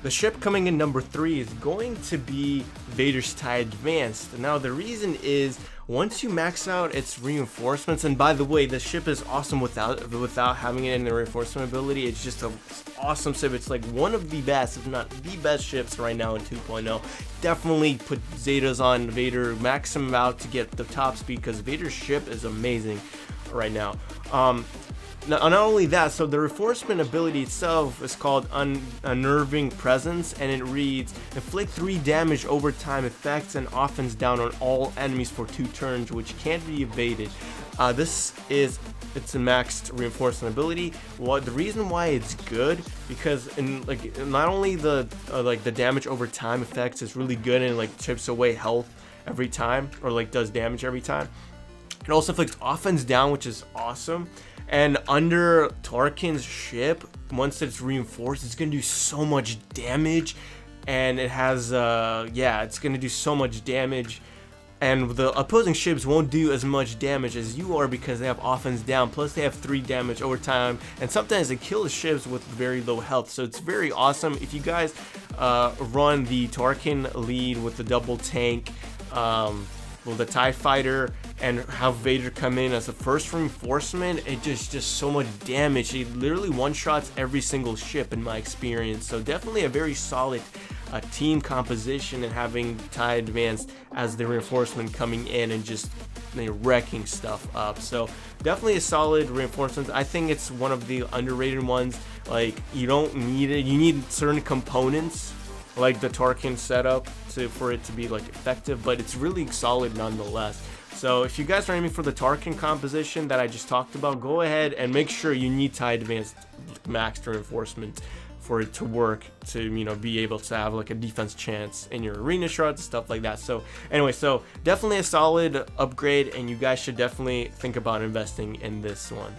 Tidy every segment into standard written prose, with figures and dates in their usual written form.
The ship coming in number 3 is going to be Vader's TIE Advanced. Now the reason is, once you max out its reinforcements, and by the way, the ship is awesome without having it in the reinforcement ability. It's just an awesome ship. It's like one of the best, if not the best ships right now in 2.0. Definitely put Zetas on Vader, max him out to get the top speed, because Vader's ship is amazing right now. Not only that, so the reinforcement ability itself is called Unnerving Presence, and it reads, inflict 3 damage over time effects and offense down on all enemies for 2 turns, which can't be evaded. It's a maxed reinforcement ability. Well, the reason why it's good, because not only the damage over time effects is really good and like chips away health every time, or like does damage every time. It also inflicts offense down, which is awesome. And under Tarkin's ship, once it's reinforced, it's gonna do so much damage, and it has it's gonna do so much damage, and the opposing ships won't do as much damage as you are because they have offense down, plus they have 3 damage over time, and sometimes they kill the ships with very low health. So it's very awesome. If you guys run the Tarkin lead with the double tank, the TIE Fighter, and have Vader come in as the first reinforcement, it just so much damage. It literally one-shots every single ship in my experience. So definitely a very solid team composition, and having TIE Advanced as the reinforcement coming in and just wrecking stuff up. So definitely a solid reinforcement. I think it's one of the underrated ones. Like, you don't need it. You need certain components like the Tarkin setup for it to be like effective, but it's really solid nonetheless. So if you guys are aiming for the Tarkin composition that I just talked about, go ahead and make sure you need TIE Advanced maxed reinforcement for it to work, to be able to have like a defense chance in your arena shots, stuff like that. So anyway, so definitely a solid upgrade, and you guys should definitely think about investing in this one.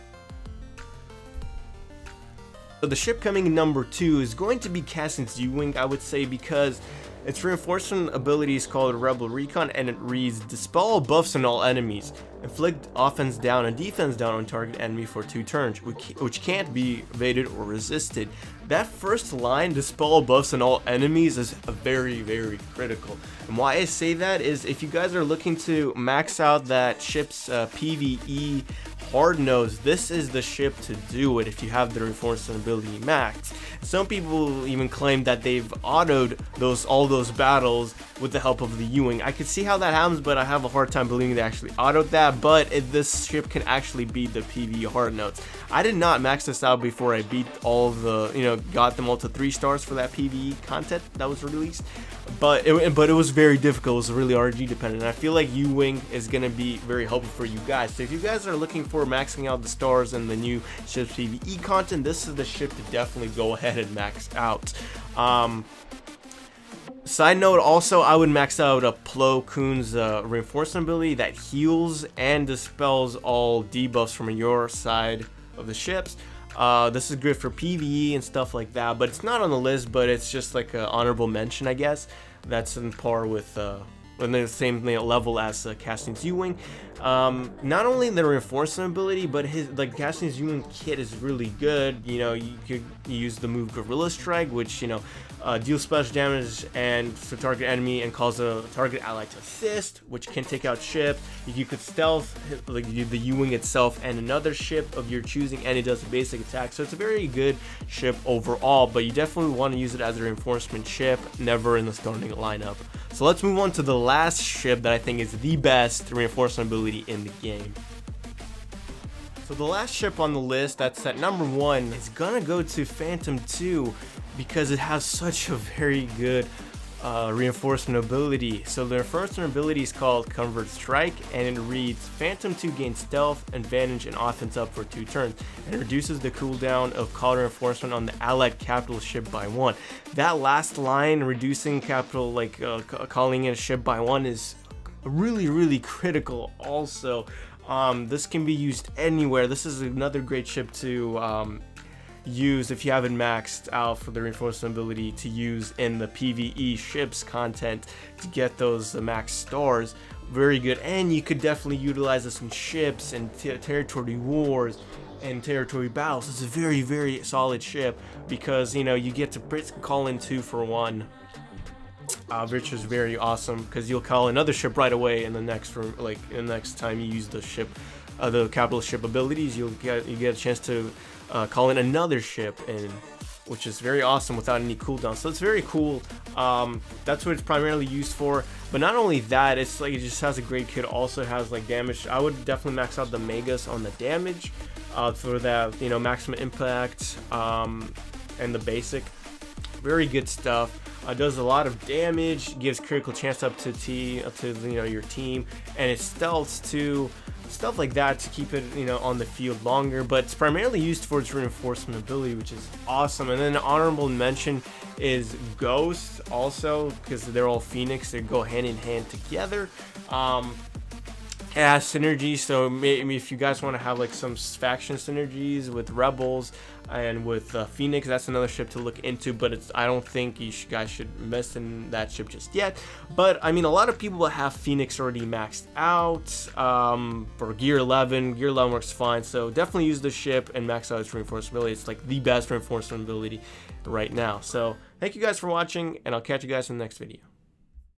So the ship coming in number 2 is going to be Cassian's U-Wing, I would say, because its reinforcement ability is called Rebel Recon, and it reads, dispel all buffs on all enemies, inflict offense down and defense down on target enemy for 2 turns, which can't be evaded or resisted. That first line, dispel all buffs on all enemies, is very, very critical. And why I say that is, if you guys are looking to max out that ship's PvE hard nose, this is the ship to do it if you have the reinforcement ability maxed. Some people even claim that they've autoed all those battles with the help of the U-Wing. I could see how that happens, but I have a hard time believing they actually autoed that. But this ship can actually beat the PvE hard notes. I did not max this out before I beat all the, got them all to 3 stars for that PvE content that was released. But it was very difficult. It was really RG dependent. And I feel like U-Wing is going to be very helpful for you guys. So if you guys are looking for maxing out the stars and the new ship's PvE content, this is the ship to definitely go ahead and max out. Side note, also, I would max out a Plo Koon's reinforcement ability that heals and dispels all debuffs from your side of the ships. This is good for PvE and stuff like that, but it's not on the list, but it's just like an honorable mention, I guess. That's in par with in the same level as Cassian's U-Wing. Not only the reinforcement ability, but his Cassian's U-Wing kit is really good. You could use the move Gorilla Strike, which deals special damage and to target enemy and cause a target ally to assist, which can take out ship. You could stealth the U-Wing itself and another ship of your choosing, and it does a basic attack. So it's a very good ship overall, but you definitely want to use it as a reinforcement ship, never in the starting lineup. So let's move on to the last ship that I think is the best reinforcement ability in the game. So the last ship on the list that's at number 1 is gonna go to Phantom 2, because it has such a very good reinforcement ability. So the reinforcement ability is called Convert Strike, and it reads, Phantom 2 gains stealth, advantage, and offense up for 2 turns, and reduces the cooldown of call reinforcement on the allied capital ship by 1. That last line, reducing capital, calling in a ship by 1, is really, really critical also. This can be used anywhere. This is another great ship to use if you haven't maxed out for the reinforcement ability to use in the PvE ships content to get those max stars. Very good, and you could definitely utilize this in ships and territory wars and territory battles. It's a very, very solid ship because, you know, you get to call in 2 for 1. Which is very awesome because you'll call another ship right away in the next time you use the ship, the capital ship abilities. You get a chance to call in another ship, and which is very awesome without any cooldown. So it's very cool. That's what it's primarily used for. But not only that, it's like it just has a great kit. Also has like damage. I would definitely max out the megas on the damage for that, you know, maximum impact and the basic. Very good stuff. Does a lot of damage, gives critical chance up to you know, your team, and it stealths too, stuff like that to keep it, you know, on the field longer. But it's primarily used for its reinforcement ability, which is awesome. And then an honorable mention is Ghost, also because they're all Phoenix, they go hand in hand together. It has synergy, so maybe if you guys want to have like some faction synergies with Rebels and with Phoenix, that's another ship to look into. But I don't think you guys should invest in that ship just yet. But I mean, a lot of people have Phoenix already maxed out for Gear 11. Gear 11 works fine, so definitely use the ship and max out its reinforcement ability. It's like the best reinforcement ability right now. So thank you guys for watching, and I'll catch you guys in the next video.